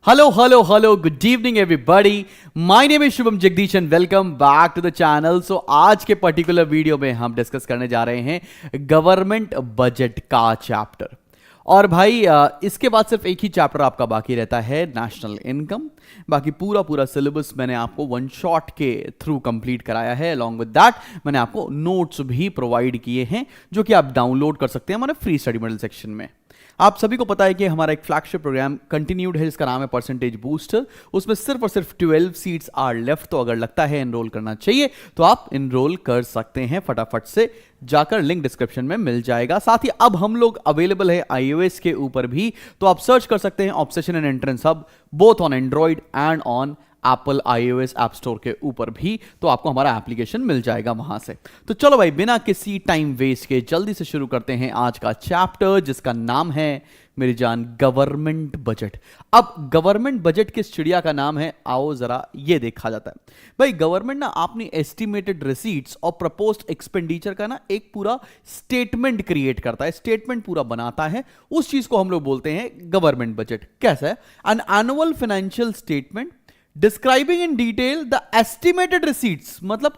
Hello, good evening everybody. My name is Shubham Jagdish and welcome back to the channel. So आज के particular video में हम discuss करने जा रहे हैं गवर्नमेंट बजट का चैप्टर। और भाई इसके बाद सिर्फ एक ही चैप्टर आपका बाकी रहता है, नेशनल इनकम। बाकी पूरा सिलेबस मैंने आपको वन शॉट के थ्रू कंप्लीट कराया है। अलॉन्ग विद दैट मैंने आपको नोट्स भी प्रोवाइड किए हैं जो कि आप डाउनलोड कर सकते हैं हमारे फ्री स्टडी मटेरियल सेक्शन में। आप सभी को पता है कि हमारा एक फ्लैगशिप प्रोग्राम कंटिन्यूड है जिसका नाम है परसेंटेज बूस्टर। उसमें सिर्फ और सिर्फ 12 सीट्स आर लेफ्ट। तो अगर लगता है एनरोल करना चाहिए तो आप एनरोल कर सकते हैं, फटाफट से जाकर लिंक डिस्क्रिप्शन में मिल जाएगा। साथ ही अब हम लोग अवेलेबल है iOS के ऊपर भी, तो आप सर्च कर सकते हैं obsession and entrance hub both on Android and on Apple iOS app store के ऊपर भी, तो आपको हमारा एप्लीकेशन मिल जाएगा वहां से। तो चलो भाई बिना किसी टाइम वेस्ट के जल्दी से शुरू करते हैं आज का चैप्टर जिसका नाम है मेरी जान गवर्नमेंट बजट। अब गवर्नमेंट बजट किस चिड़िया का नाम है, आओ जरा ये देखा जाता है। भाई गवर्नमेंट ना अपनी एस्टिमेटेड रिसीट्स और प्रपोज्ड एक्सपेंडिचर का ना एक पूरा स्टेटमेंट क्रिएट करता है, स्टेटमेंट पूरा बनाता है। उस चीज को हम लोग बोलते हैं गवर्नमेंट बजट। कैसा है? An annual financial statement describing in detail the estimated receipts, मतलब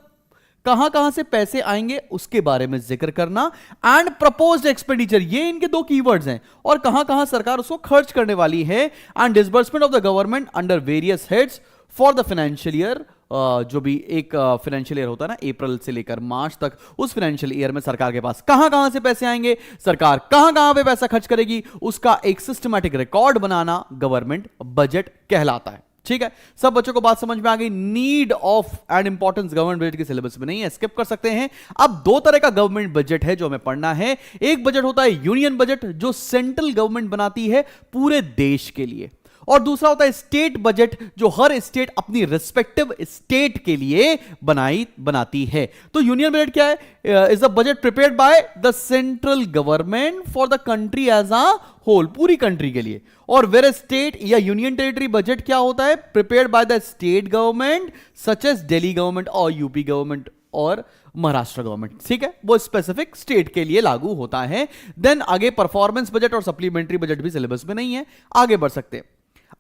कहां से पैसे आएंगे उसके बारे में जिक्र करना, एंड प्रपोज्ड एक्सपेंडिचर, ये इनके दो कीवर्ड्स हैं, और कहां सरकार उसको खर्च करने वाली है, and disbursement of the government under various heads for the financial year. जो भी एक फाइनेंशियल ईयर होता है ना, अप्रैल से लेकर मार्च तक, उस फाइनेंशियल ईयर में सरकार के पास कहां से पैसे आएंगे, सरकार कहां पे पैसा खर्च करेगी, उसका एक सिस्टमैटिक रिकॉर्ड बनाना गवर्नमेंट बजट कहलाता है। ठीक है, सब बच्चों को बात समझ में आ गई। Need of and importance government budget के सिलेबस में नहीं है, स्किप कर सकते हैं। अब दो तरह का गवर्नमेंट बजट है जो हमें पढ़ना है। एक बजट होता है यूनियन बजट जो सेंट्रल गवर्नमेंट बनाती है पूरे देश के लिए, और दूसरा होता है स्टेट बजट जो हर स्टेट अपनी रिस्पेक्टिव स्टेट के लिए बनाती है। तो यूनियन बजट क्या है? Is the budget prepared by the central government for the country as a whole, पूरी कंट्री के लिए। और वेर स्टेट या यूनियन टेरिटरी बजट क्या होता है? Prepared by the state government such as Delhi government और यूपी गवर्नमेंट और महाराष्ट्र गवर्नमेंट। ठीक है, वो स्पेसिफिक स्टेट के लिए लागू होता है। देन आगे परफॉर्मेंस बजट और सप्लीमेंट्री बजट भी सिलेबस में नहीं है, आगे बढ़ सकते हैं।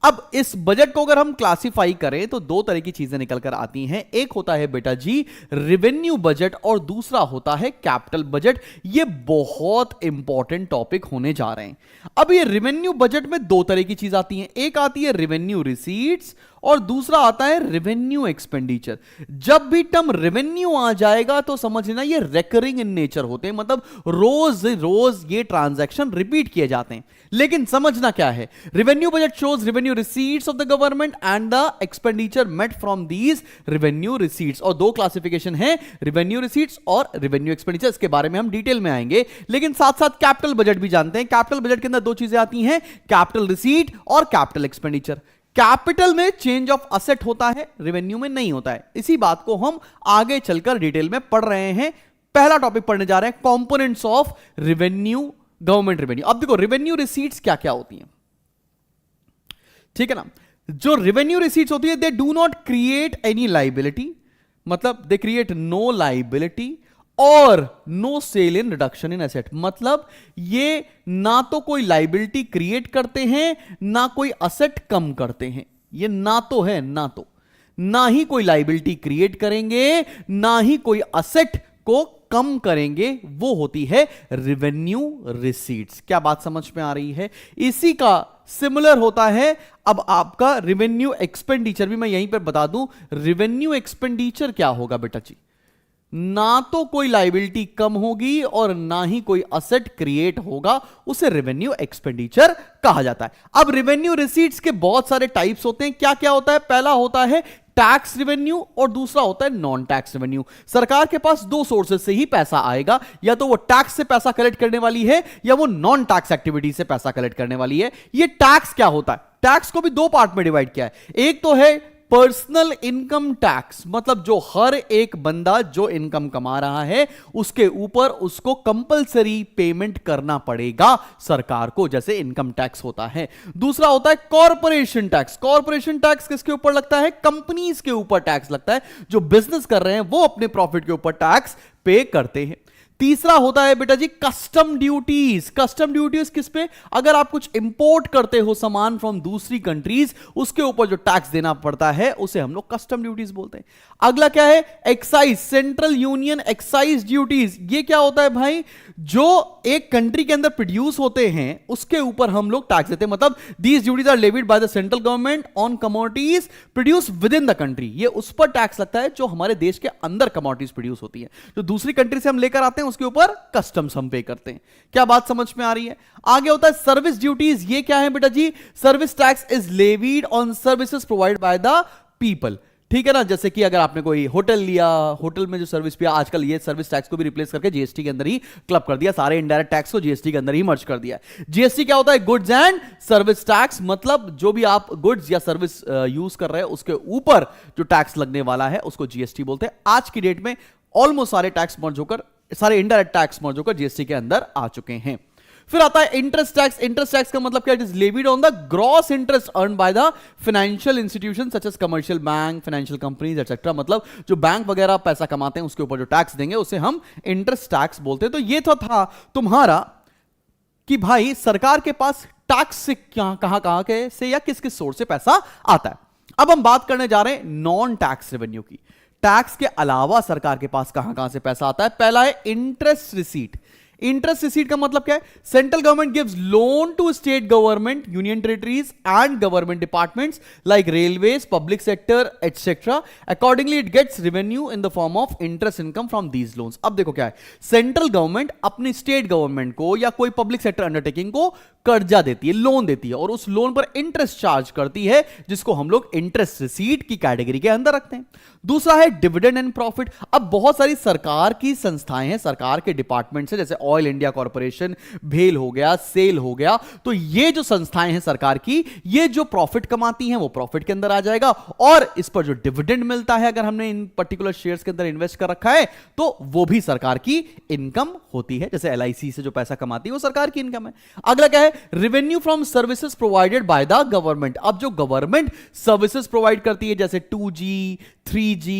अब इस बजट को अगर हम क्लासिफाई करें तो दो तरह की चीजें निकल कर आती हैं। एक होता है बेटा जी रेवेन्यू बजट और दूसरा होता है कैपिटल बजट। ये बहुत इंपॉर्टेंट टॉपिक होने जा रहे हैं। अब ये रेवेन्यू बजट में दो तरह की चीज आती हैं, एक आती है रेवेन्यू रिसीट्स और दूसरा आता है रेवेन्यू एक्सपेंडिचर। जब भी टर्म रेवेन्यू आ जाएगा तो समझ लेना ये रेकरिंग इन नेचर होते हैं, मतलब रोज ये ट्रांजैक्शन रिपीट किए जाते हैं। लेकिन समझना क्या है, revenue budget shows revenue receipts of the government and the expenditure met from these revenue receipts. और दो क्लासिफिकेशन है, रेवेन्यू रिसीट्स और रेवेन्यू एक्सपेंडिचर। इसके बारे में हम डिटेल में आएंगे, लेकिन साथ साथ कैपिटल बजट भी जानते हैं। कैपिटल बजट के अंदर दो चीजें आती हैं, कैपिटल रिसीट और कैपिटल एक्सपेंडिचर। कैपिटल में चेंज ऑफ असेट होता है, रेवेन्यू में नहीं होता है। इसी बात को हम आगे चलकर डिटेल में पढ़ रहे हैं। पहला टॉपिक पढ़ने जा रहे हैं components of revenue, government revenue. अब देखो रेवेन्यू रिसीट्स क्या क्या होती हैं, ठीक है ना। जो रेवेन्यू रिसीट्स होती है they do not create any liability, मतलब दे क्रिएट नो लाइबिलिटी और no sale in reduction in asset. मतलब ये ना तो कोई लाइबिलिटी क्रिएट करते हैं ना कोई असेट कम करते हैं। ये ना तो है, ना ही कोई लाइबिलिटी क्रिएट करेंगे ना ही कोई असेट को कम करेंगे। वो होती है रेवेन्यू रिसीट्स। क्या बात समझ में आ रही है? इसी का सिमिलर होता है अब आपका रेवेन्यू एक्सपेंडिचर भी। मैं यहीं पर बता दूं रेवेन्यू एक्सपेंडिचर क्या होगा बेटा जी, ना तो कोई लाइबिलिटी कम होगी और ना ही कोई असेट क्रिएट होगा, उसे रेवेन्यू एक्सपेंडिचर कहा जाता है। अब रेवेन्यू रिसीट्स के बहुत सारे टाइप्स होते हैं। क्या क्या होता है? पहला होता है टैक्स रेवेन्यू और दूसरा होता है नॉन टैक्स रेवेन्यू। सरकार के पास दो सोर्सेज से ही पैसा आएगा, या तो वो टैक्स से पैसा कलेक्ट करने वाली है या वो नॉन टैक्स एक्टिविटी से पैसा कलेक्ट करने वाली है। ये टैक्स क्या होता है? टैक्स को भी दो पार्ट में डिवाइड किया है। एक तो है पर्सनल इनकम टैक्स, मतलब जो हर एक बंदा जो इनकम कमा रहा है उसके ऊपर उसको कंपलसरी पेमेंट करना पड़ेगा सरकार को, जैसे इनकम टैक्स होता है। दूसरा होता है कॉर्पोरेशन टैक्स। कॉर्पोरेशन टैक्स किसके ऊपर लगता है? कंपनीज के ऊपर टैक्स लगता है। जो बिजनेस कर रहे हैं वो अपने प्रॉफिट के ऊपर टैक्स पे करते हैं। तीसरा होता है बेटा जी कस्टम ड्यूटीज। कस्टम ड्यूटीज किस पे? अगर आप कुछ इंपोर्ट करते हो सामान फ्रॉम दूसरी कंट्रीज, उसके ऊपर जो टैक्स देना पड़ता है उसे हम लोग कस्टम ड्यूटीज बोलते हैं। अगला क्या है? Excise, central union excise duties. ये क्या होता है भाई? जो एक कंट्री के अंदर प्रोड्यूस होते हैं उसके ऊपर हम लोग टैक्स देते हैं। मतलब these duties are levied by the central government on commodities produce within the country. ये उस पर टैक्स लगता है जो हमारे देश के अंदर कमोडिटीज प्रोड्यूस होती है। जो दूसरी कंट्री से हम लेकर आते हैं उसके ऊपर कस्टम्स हम पे करते हैं। क्या बात समझ में आ रही है? आगे होता है सर्विस ड्यूटीज। ये क्या है बेटा जी? Service tax is levied on services provide by the people. ठीक है ना? जैसे कि अगर आपने कोई होटल लिया, होटल में जो सर्विस पिया, आजकल ये सर्विस टैक्स को भी रिप्लेस करके जीएसटी के अंदर ही क्लब कर दिया, सारे इनडायरेक्ट टैक्स को जीएसटी के अंदर ही मर्ज कर दिया। जीएसटी क्या होता है? Goods and service tax. मतलब जो भी आप गुड्स या सर्विस यूज कर रहे हैं उसके ऊपर जो टैक्स लगने वाला है उसको जीएसटी बोलते हैं। आज की डेट में ऑलमोस्ट सारे टैक्स मर्ज होकर, सारे इनडायरेक्ट टैक्स मर्ज होकर जीएसटी के अंदर आ चुके हैं। फिर आता है इंटरेस्ट टैक्स। इंटरेस्ट टैक्स का मतलब क्या? It is levied on the gross interest earn by the financial institution such as commercial bank, financial companies etcetera. मतलब जो बैंक वगैरह पैसा कमाते हैं उसके ऊपर जो टैक्स देंगे उसे हम इंटरेस्ट टैक्स बोलते हैं। तो ये तो था तुम्हारा कि भाई सरकार के पास टैक्स से कहां के से या किस किस सोर्स से पैसा आता है। अब हम बात करने जा रहे हैं नॉन टैक्स रेवेन्यू की। टैक्स के अलावा सरकार के पास कहां से पैसा आता है? पहला है इंटरेस्ट रिसीट। इंटरेस्ट रिसीट का मतलब क्या है? Central government gives loan to state government, union territories and government departments like railways, public sector etcetera. Accordingly it gets revenue in the form of interest income from these loans. अब देखो क्या है, central government अपनी state government को या कोई public sector undertaking को कर्जा देती है, लोन देती है, और उस लोन पर इंटरेस्ट चार्ज करती है, जिसको हम लोग इंटरेस्ट रिसीट की कैटेगरी के अंदर रखते हैं। दूसरा है डिविडेंड एंड प्रॉफिट। अब बहुत सारी सरकार की संस्थाएं हैं, सरकार के डिपार्टमेंट्स हैं, जैसे ऑयल इंडिया कॉर्पोरेशन, भेल हो गया, सेल हो गया। तो ये जो संस्थाएं हैं सरकार की, ये जो प्रॉफिट कमाती हैं वो प्रॉफिट के अंदर आ जाएगा, और इस पर जो डिविडेंड मिलता है अगर हमने इन पर्टिकुलर शेयर्स के अंदर इन्वेस्ट कर रखा है तो वो भी सरकार की इनकम होती है। जैसे एलआईसी से जो पैसा कमाती है वो सरकार की इनकम है। अगला क्या है? Revenue from services provided by the government. अब जो गवर्नमेंट सर्विसेज प्रोवाइड करती है, जैसे 2G 3G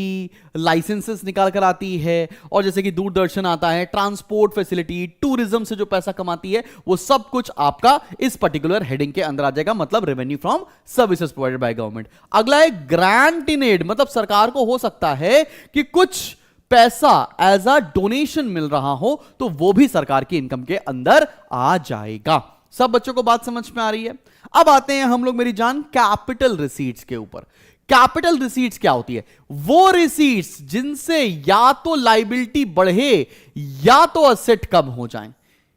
लाइसेंसेस निकाल कर आती है, और जैसे कि दूरदर्शन आता है, ट्रांसपोर्ट फैसिलिटी, टूरिज्म से जो पैसा कमाती है, वो सब कुछ आपका इस पर्टिकुलर हेडिंग के अंदर आ जाएगा, मतलब revenue from services provided by government. अगला है ग्रांट इन एड। मतलब सरकार को हो सकता है कि कुछ पैसा एज अ डोनेशन मिल रहा हो, तो वो भी सरकार की इनकम के अंदर आ जाएगा। सब बच्चों को बात समझ में आ रही है? अब आते हैं हम लोग मेरी जान कैपिटल रिसीट्स के ऊपर। कैपिटल रिसीट्स क्या होती है? वो रिसीट्स जिनसे या तो लायबिलिटी बढ़े या तो असेट कम हो जाए,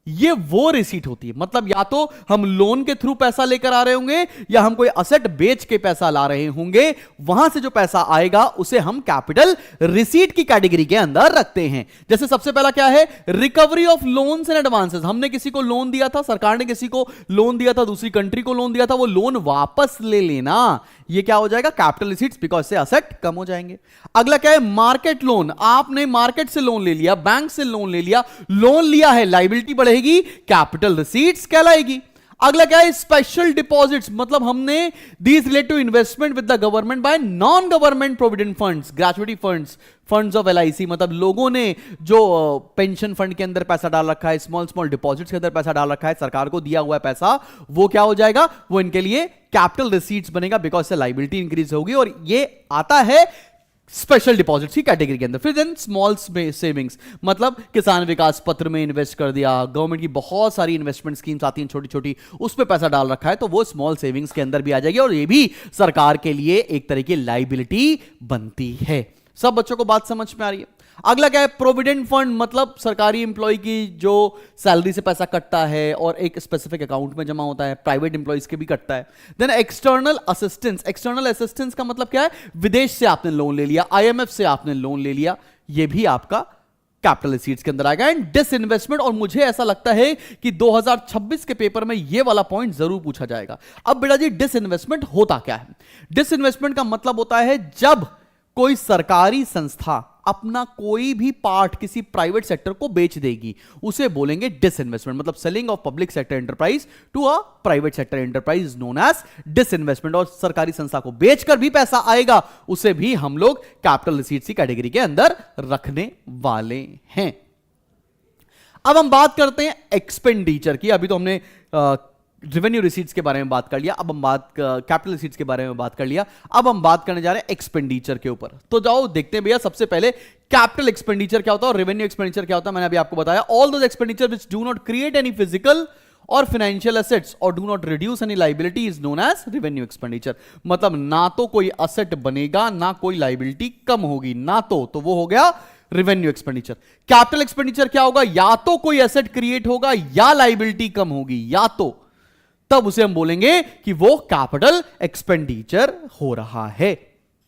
ये वो रिसीट होती है। मतलब या तो हम लोन के थ्रू पैसा लेकर आ रहे होंगे या हम कोई असेट बेच के पैसा ला रहे होंगे, वहां से जो पैसा आएगा उसे हम कैपिटल रिसीट की कैटेगरी के अंदर रखते हैं। जैसे सबसे पहला क्या है? Recovery of loans and advances. हमने किसी को लोन दिया था, सरकार ने किसी को लोन दिया था, दूसरी कंट्री को लोन दिया था, वो लोन वापस ले लेना, ये क्या हो जाएगा? कैपिटल रिसीट्स, बिकॉज से असेट कम हो जाएंगे। अगला क्या है? Market loan. आपने मार्केट से लोन ले लिया, बैंक से लोन ले लिया, लोन लिया है, लायबिलिटी बढ़ेगी, कैपिटल रिसीट्स कहलाएगी। अगला क्या है? Special deposits. मतलब हमने these relate to investment with the government by non government provident funds, gratuity funds, funds of LIC. मतलब लोगों ने जो पेंशन फंड के अंदर पैसा डाल रखा है, स्मॉल स्मॉल डिपॉजिट्स के अंदर पैसा डाल रखा है, सरकार को दिया हुआ है पैसा, वो क्या हो जाएगा? वो इनके लिए कैपिटल रिसीट्स बनेगा, बिकॉज से लायबिलिटी इंक्रीज होगी, और ये आता है स्पेशल डिपॉजिट्स की कैटेगरी के अंदर। फिर देन स्मॉल सेविंग्स, मतलब किसान विकास पत्र में इन्वेस्ट कर दिया, गवर्नमेंट की बहुत सारी इन्वेस्टमेंट स्कीम्स आती हैं छोटी छोटी, उस पे पैसा डाल रखा है, तो वो स्मॉल सेविंग्स के अंदर भी आ जाएगी, और ये भी सरकार के लिए एक तरह की लायबिलिटी बनती है। सब बच्चों को बात समझ में आ रही है? अगला क्या है? Provident fund. मतलब सरकारी एम्प्लॉय की जो सैलरी से पैसा कटता है और एक स्पेसिफिक अकाउंट में जमा होता है, प्राइवेट एम्प्लॉयज के भी कटता है। Then external assistance. External assistance का मतलब क्या है? विदेश से आपने लोन ले लिया, IMF से आपने लोन ले लिया, ये भी आपका कैपिटल रिसीट्स के अंदर आएगा। एंड डिसइन्वेस्टमेंट, और मुझे ऐसा लगता है कि 2026 के पेपर में ये वाला पॉइंट जरूर पूछा जाएगा। अब बेटा जी, डिसइन्वेस्टमेंट होता क्या है? डिसइन्वेस्टमेंट का मतलब होता है जब कोई सरकारी संस्था अपना कोई भी पार्ट किसी प्राइवेट सेक्टर को बेच देगी, उसे बोलेंगे डिसइन्वेस्टमेंट। मतलब selling of public sector enterprise to a private sector enterprise is known as disinvestment. और सरकारी संस्था को बेचकर भी पैसा आएगा, उसे भी हम लोग कैपिटल रिसीट्स की कैटेगरी के अंदर रखने वाले हैं। अब हम बात करते हैं एक्सपेंडिचर की। अभी तो हमने रेवेन्यू रिसीट्स के बारे में बात कर लिया, अब हम बात कैपिटल रिसीट्स के बारे में बात कर लिया, अब हम बात करने जा रहे हैं एक्सपेंडिचर के ऊपर। तो जाओ देखते हैं भैया, सबसे पहले कैपिटल एक्सपेंडिचर क्या होता है और रेवेन्यू एक्सपेंडिचर क्या होता है। मैंने अभी आपको बताया, all those expenditure which do not create any physical और फाइनेंशियल एसेट्स और do not reduce any liability is known as revenue expenditure. मतलब ना तो कोई असेट बनेगा ना कोई लाइबिलिटी कम होगी, ना तो वो हो गया रेवेन्यू एक्सपेंडिचर। कैपिटल एक्सपेंडिचर क्या होगा, या तो कोई एसेट क्रिएट होगा या लाइबिलिटी कम होगी, या तो, तब उसे हम बोलेंगे कि वो कैपिटल एक्सपेंडिचर हो रहा है।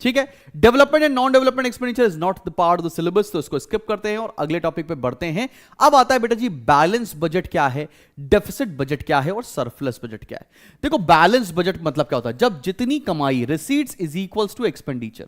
ठीक है, development and non development expenditure is not the part of the syllabus, तो इसको स्किप करते हैं और अगले टॉपिक पे बढ़ते हैं। अब आता है बेटा जी बैलेंस बजट क्या है, डेफिसिट बजट क्या है और सरप्लस बजट क्या है। देखो बैलेंस बजट मतलब क्या होता है, जब जितनी कमाई receipts is equals to expenditure,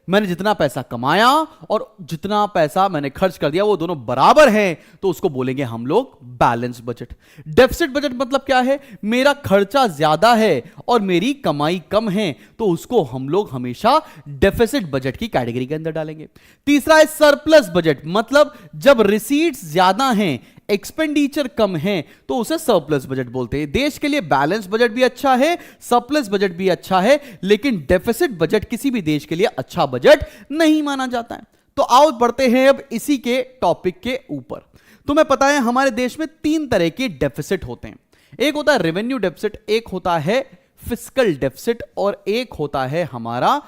मैंने जितना पैसा कमाया और जितना पैसा मैंने खर्च कर दिया वो दोनों बराबर हैं, तो उसको बोलेंगे हम लोग बैलेंस बजट। डेफिसिट बजट मतलब क्या है, मेरा खर्चा ज्यादा है और मेरी कमाई कम है, तो उसको हम लोग हमेशा डेफिसिट बजट की कैटेगरी के अंदर डालेंगे। तीसरा है सरप्लस बजट, मतलब जब रिसीट्स ज्यादा हैं एक्सपेंडिचर कम है तो उसे सरप्लस बजट बोलते हैं। देश के लिए बैलेंस बजट भी अच्छा है, सरप्लस बजट भी अच्छा है, लेकिन डेफिसिट बजट किसी भी देश के लिए अच्छा बजट नहीं माना जाता है। तो आओ बढ़ते हैं अब इसी के टॉपिक के ऊपर। तुम्हें पता है हमारे देश में 3 तरह के डेफिसिट होते हैं, एक होता है रेवेन्यू डेफिसिट, एक होता है फिस्कल डेफिसिट और एक होता है हमारा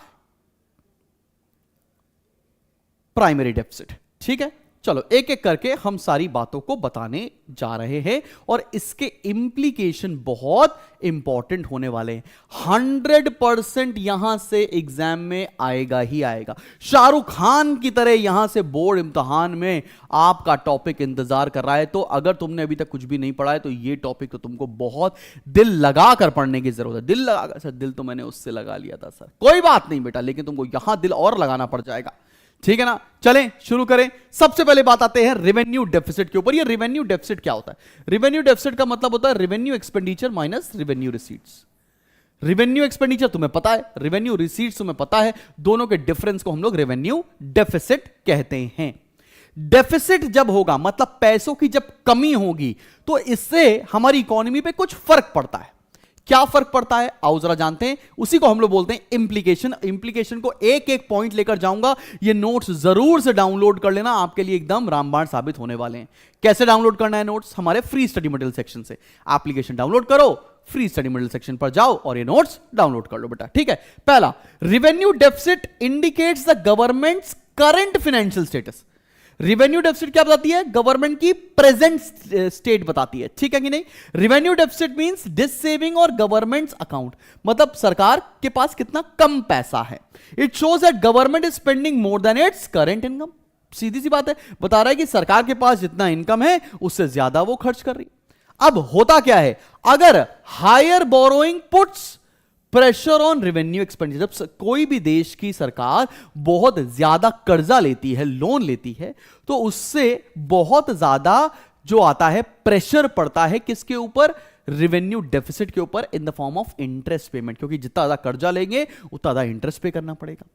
प्राइमरी डेफिसिट। ठीक है, चलो एक एक करके हम सारी बातों को बताने जा रहे हैं और इसके इंप्लीकेशन बहुत इंपॉर्टेंट होने वाले हैं। 100% यहां से एग्जाम में आएगा ही आएगा। शाहरुख खान की तरह यहां से बोर्ड इम्तिहान में आपका टॉपिक इंतजार कर रहा है। तो अगर तुमने अभी तक कुछ भी नहीं पढ़ा है तो ये टॉपिक तो तुमको बहुत दिल लगा कर पढ़ने की जरूरत है। दिल लगा सर, दिल तो मैंने उससे लगा लिया था सर, कोई बात नहीं बेटा, लेकिन तुमको यहां दिल और लगाना पड़ जाएगा। ठीक है ना, चलें शुरू करें। सबसे पहले बात आते हैं रेवेन्यू डेफिसिट के ऊपर। ये रेवेन्यू डेफिसिट क्या होता है, रेवेन्यू डेफिसिट का मतलब होता है revenue expenditure minus revenue receipts. Revenue expenditure तुम्हें पता है, रेवेन्यू रिसीट्स तुम्हें पता है, दोनों के डिफरेंस को हम लोग रेवेन्यू डेफिसिट कहते हैं। डेफिसिट जब होगा मतलब पैसों की जब कमी होगी तो इससे हमारी इकोनॉमी पे कुछ फर्क पड़ता है। क्या फर्क पड़ता है आओ जरा जानते हैं, उसी को हम लोग बोलते हैं इंप्लीकेशन। इंप्लीकेशन को एक एक पॉइंट लेकर जाऊंगा, ये नोट्स जरूर से डाउनलोड कर लेना, आपके लिए एकदम रामबाण साबित होने वाले हैं। कैसे डाउनलोड करना है नोट्स, हमारे फ्री स्टडी मटेरियल सेक्शन से। एप्लीकेशन डाउनलोड करो, फ्री स्टडी मटेरियल सेक्शन पर जाओ और ये नोट्स डाउनलोड कर लो बेटा। ठीक है, पहला revenue deficit indicates the governments current financial status. Revenue deficit क्या बताती है, गवर्नमेंट की प्रेजेंट स्टेट बताती है। ठीक है कि नहीं, revenue deficit means dissaving और गवर्नमेंट्स अकाउंट, मतलब सरकार के पास कितना कम पैसा है। It shows that government is spending more than its current income. सीधी सी बात है, बता रहा है कि सरकार के पास जितना इनकम है उससे ज्यादा वो खर्च कर रही। अब होता क्या है, अगर higher borrowing puts pressure on revenue expenditure, जब कोई भी देश की सरकार बहुत ज्यादा कर्जा लेती है, लोन लेती है, तो उससे बहुत ज्यादा जो आता है प्रेशर पड़ता है किसके ऊपर, रेवेन्यू डेफिसिट के ऊपर, इन the form of interest payment. क्योंकि जितना ज्यादा कर्जा लेंगे उतना ज्यादा इंटरेस्ट पे करना पड़ेगा।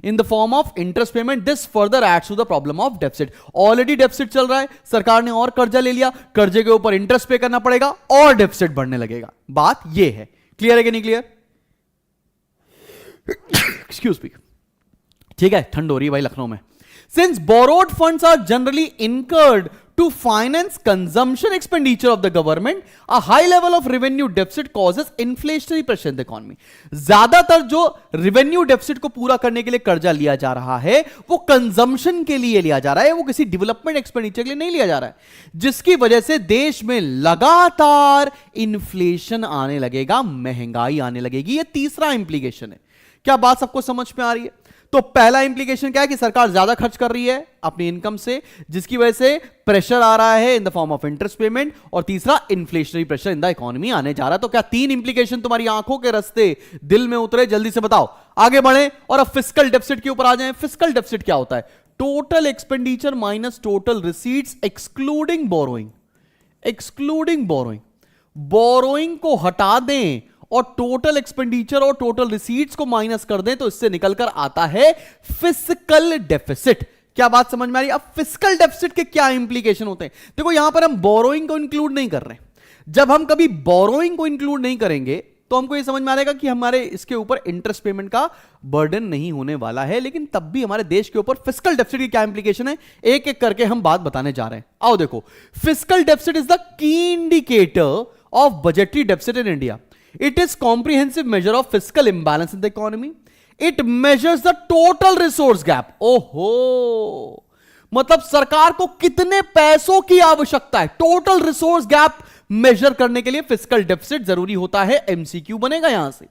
In the form of interest payment, this further adds to the problem of deficit. Already deficit चल रहा है, सरकार ने और कर्जा ले लिया, कर्जे के ऊपर इंटरेस्ट पे करना पड़ेगा और डेफिसिट बढ़ने लगेगा। बात यह है, क्लियर है कि नहीं क्लियर? एक्सक्यूज मी, ठीक है, ठंड हो रही है भाई लखनऊ में। Since borrowed funds are generally incurred to finance consumption expenditure of the government, a high level of revenue deficit causes inflationary pressure in the economy. ज्यादातर जो रेवेन्यू डेफिसिट को पूरा करने के लिए कर्जा लिया जा रहा है वो कंजम्पशन के लिए लिया जा रहा है, वो किसी डेवलपमेंट एक्सपेंडिचर के लिए नहीं लिया जा रहा है, जिसकी वजह से देश में लगातार इन्फ्लेशन आने लगेगा, महंगाई आने लगेगी। ये तीसरा इंप्लीकेशन है। क्या बात सबको समझ में आ रही है? तो पहला इंप्लीकेशन क्या है कि सरकार ज्यादा खर्च कर रही है अपनी इनकम से, जिसकी वजह से प्रेशर आ रहा है इन the form of interest payment, और तीसरा inflationary pressure in the economy आने जा रहा है। तो क्या 3 इंप्लीकेशन तुम्हारी आंखों के रास्ते दिल में उतरे? जल्दी से बताओ, आगे बढ़े और अब फिस्कल डेफिसिट के ऊपर आ जाएं। फिस्कल डेफिसिट क्या होता है? Total expenditure minus total receipts excluding borrowing. Excluding borrowing, borrowing को हटा दें और टोटल एक्सपेंडिचर और टोटल रिसीट्स को माइनस कर दें तो इससे निकलकर आता है फिस्कल डेफिसिट। क्या बात समझ में आ रही है? अब फिस्कल डेफिसिट के क्या इंप्लीकेशन होते हैं? देखो यहां पर हम बोरोइंग को इंक्लूड नहीं कर रहे। जब हम कभी बोरोइंग को इंक्लूड नहीं करेंगे तो हमको ये समझ में आ जाएगा कि हमारे इसके ऊपर इंटरेस्ट पेमेंट का बर्डन नहीं होने वाला है, लेकिन तब भी हमारे देश के ऊपर फिस्कल डेफिसिट की क्या इंप्लीकेशन है, एक एक करके हम बात बताने जा रहे हैं। आओ देखो, fiscal deficit is the key indicator of budgetary deficit in India. It is comprehensive measure of fiscal imbalance in the economy. It measures the total resource gap. ओहो, मतलब सरकार को कितने पैसों की आवश्यकता है, टोटल रिसोर्स गैप मेजर करने के लिए फिस्कल डेफिसिट जरूरी होता है। एमसीक्यू बनेगा यहां से।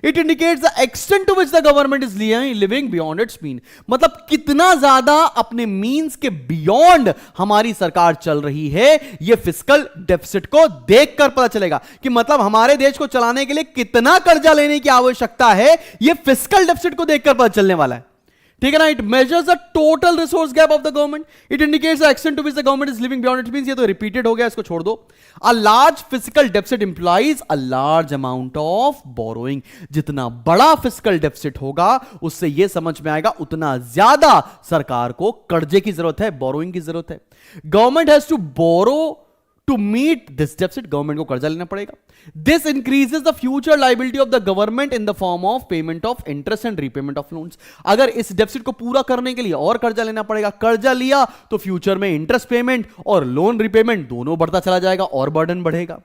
It indicates the extent to which the government is living beyond its mean, मतलब कितना ज्यादा अपने मीन्स के बियॉन्ड हमारी सरकार चल रही है, यह फिस्कल डेफिसिट को देखकर पता चलेगा कि मतलब हमारे देश को चलाने के लिए कितना कर्जा लेने की आवश्यकता है, यह फिस्कल डेफिसिट को देखकर पता चलने वाला है। ठीक है ना? It measures the total resource gap of the government. It indicates the extent to which the government is living beyond it means, ये तो रिपीटेड हो गया, इसको छोड़ दो। A large physical deficit implies a large amount of borrowing. जितना बड़ा physical deficit होगा उससे यह समझ में आएगा उतना ज्यादा सरकार को कर्जे की जरूरत है, बोरोइंग की जरूरत है। Government has to borrow to meet this deficit, government को कर्जा लेना पड़ेगा। This increases the future liability of the government in the form of payment of interest and repayment of loans. अगर इस डेफिसिट को पूरा करने के लिए और कर्जा लेना पड़ेगा, कर्जा लिया तो फ्यूचर में इंटरेस्ट पेमेंट और लोन रीपेमेंट दोनों बढ़ता चला जाएगा और बर्डन बढ़ेगा।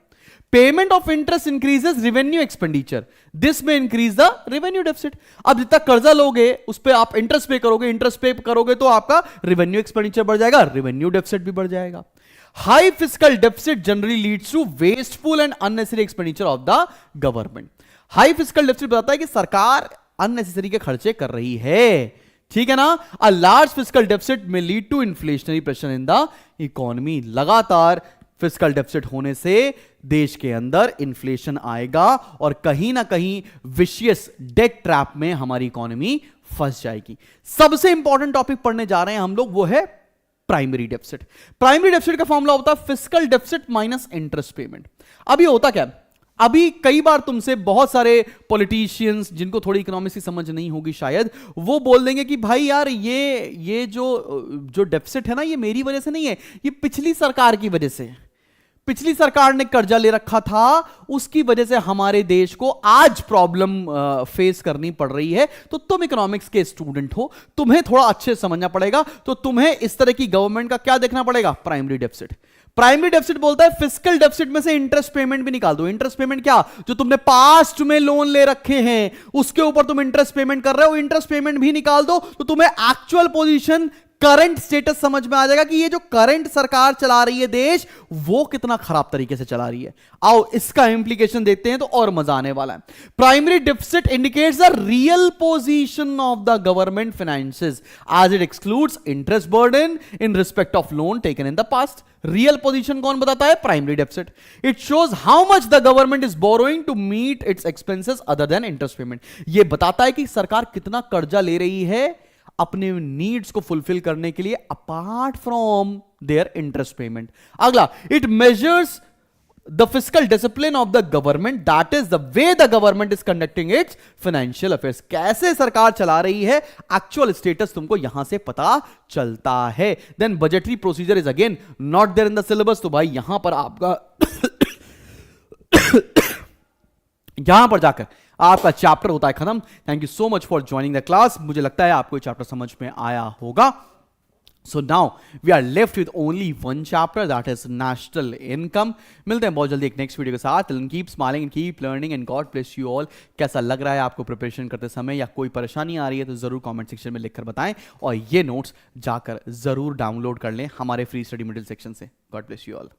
Payment of interest increases revenue expenditure, this में इंक्रीज द रेवेन्यू डेफिसिट। अब जितना कर्जा लोगे उस पर आप इंटरेस्ट पे करोगे तो आपका रेवेन्यू एक्सपेंडिचर बढ़ जाएगा, रेवेन्यू डेफिसिट भी बढ़ जाएगा। High fiscal deficit generally leads to wasteful and unnecessary expenditure of the government. High fiscal deficit बताता है कि सरकार unnecessary के खर्चे कर रही है, ठीक है ना? A large fiscal deficit may lead to inflationary pressure in the economy. लगातार फिस्कल डेफिसिट होने से देश के अंदर इन्फ्लेशन आएगा और कहीं ना कहीं विशियस डेट ट्रैप में हमारी इकोनॉमी फंस जाएगी। सबसे इंपॉर्टेंट टॉपिक पढ़ने जा रहे हैं हम लोग, वो है प्राइमरी डेफिसिट। प्राइमरी डेफिसिट का फॉर्मूला होता है fiscal deficit minus interest payment. अभी होता क्या, अभी कई बार तुमसे बहुत सारे पॉलिटिशियंस जिनको थोड़ी इकोनॉमिक्स की समझ नहीं होगी शायद, वो बोल देंगे कि भाई यार ये जो डेफिसिट है ना, ये मेरी वजह से नहीं है, ये पिछली सरकार की वजह से है। पिछली सरकार ने कर्जा ले रखा था, उसकी वजह से हमारे देश को आज प्रॉब्लम फेस करनी पड़ रही है। तो तुम इकोनॉमिक्स के स्टूडेंट हो, तुम्हें थोड़ा अच्छे समझना पड़ेगा, तो तुम्हें इस तरह की गवर्नमेंट का क्या देखना पड़ेगा, प्राइमरी डेफिसिट। प्राइमरी डेफिसिट बोलता है फिस्कल डेफिसिट में से इंटरेस्ट पेमेंट भी निकाल दो। इंटरेस्ट पेमेंट क्या, जो तुमने पास्ट में लोन ले रखे हैं उसके ऊपर तुम इंटरेस्ट पेमेंट कर रहे हो, इंटरेस्ट पेमेंट भी निकाल दो, तो तुम्हें एक्चुअल पोजीशन, करंट स्टेटस समझ में आ जाएगा कि ये जो करंट सरकार चला रही है देश, वो कितना खराब तरीके से चला रही है। आओ इसका इंप्लीकेशन देखते हैं तो और मजा आने वाला है। Primary deficit indicates the real position of the government finances as it excludes interest burden in respect of loan taken in the past. Real position कौन बताता है, primary deficit. It shows how much the government is borrowing to meet its expenses other than interest payment. ये बताता है कि सरकार कितना कर्जा ले रही है अपने नीड्स को फुलफिल करने के लिए apart from their interest payment. अगला, it measures the fiscal discipline of the government, that is the way the government is conducting its financial affairs. कैसे सरकार चला रही है, एक्चुअल स्टेटस तुमको यहां से पता चलता है। Then budgetary procedure is again not there in the syllabus, तो भाई यहां पर आपका यहां पर जाकर आपका चैप्टर होता है खत्म। Thank you so much for joining the class. मुझे लगता है आपको ये चैप्टर समझ में आया होगा। So now we are left with only one chapter, that is national income. मिलते हैं बहुत जल्दी एक नेक्स्ट वीडियो के साथ। Keep smiling and keep learning and God bless you all. कैसा लग रहा है आपको प्रिपरेशन करते समय, या कोई परेशानी आ रही है तो जरूर कमेंट सेक्शन में लिखकर बताएं, और ये नोट्स जाकर जरूर डाउनलोड कर लें हमारे फ्री स्टडी मटेरियल सेक्शन से। God bless you all.